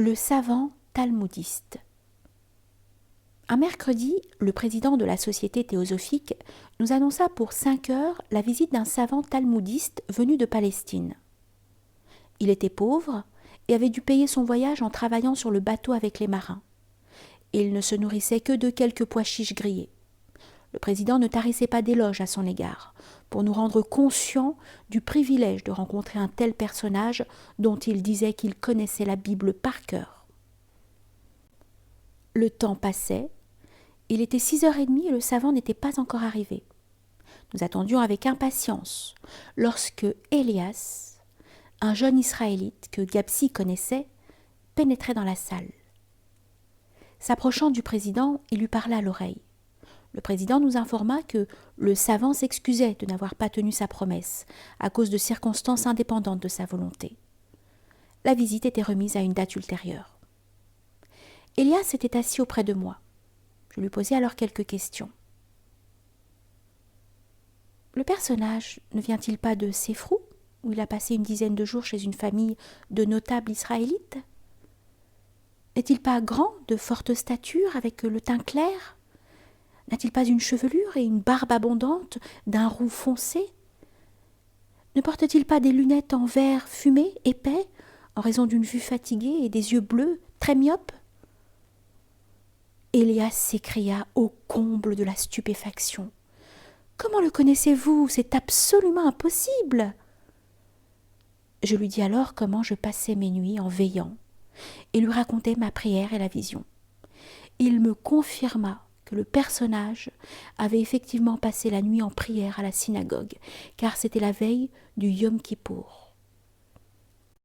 Le savant talmudiste. Un mercredi, le président de la Société théosophique nous annonça pour 5 heures la visite d'un savant talmudiste venu de Palestine. Il était pauvre et avait dû payer son voyage en travaillant sur le bateau avec les marins. Et il ne se nourrissait que de quelques pois chiches grillés. Le président ne tarissait pas d'éloges à son égard, pour nous rendre conscients du privilège de rencontrer un tel personnage dont il disait qu'il connaissait la Bible par cœur. Le temps passait, il était 6h30 et le savant n'était pas encore arrivé. Nous attendions avec impatience, lorsque Elias, un jeune Israélite que Gapsi connaissait, pénétrait dans la salle. S'approchant du président, il lui parla à l'oreille. Le président nous informa que le savant s'excusait de n'avoir pas tenu sa promesse, à cause de circonstances indépendantes de sa volonté. La visite était remise à une date ultérieure. Elias était assis auprès de moi. Je lui posai alors quelques questions. Le personnage ne vient-il pas de Séfrou, où il a passé une dizaine de jours chez une famille de notables israélites? N'est-il pas grand, de forte stature, avec le teint clair? N'a-t-il pas une chevelure et une barbe abondante, d'un roux foncé? Ne porte-t-il pas des lunettes en verre fumé, épais, en raison d'une vue fatiguée et des yeux bleus, très myopes? Elias s'écria au comble de la stupéfaction. « Comment le connaissez-vous? C'est absolument impossible !» Je lui dis alors comment je passais mes nuits en veillant, et lui racontai ma prière et la vision. Il me confirma que le personnage avait effectivement passé la nuit en prière à la synagogue, car c'était la veille du Yom Kippour.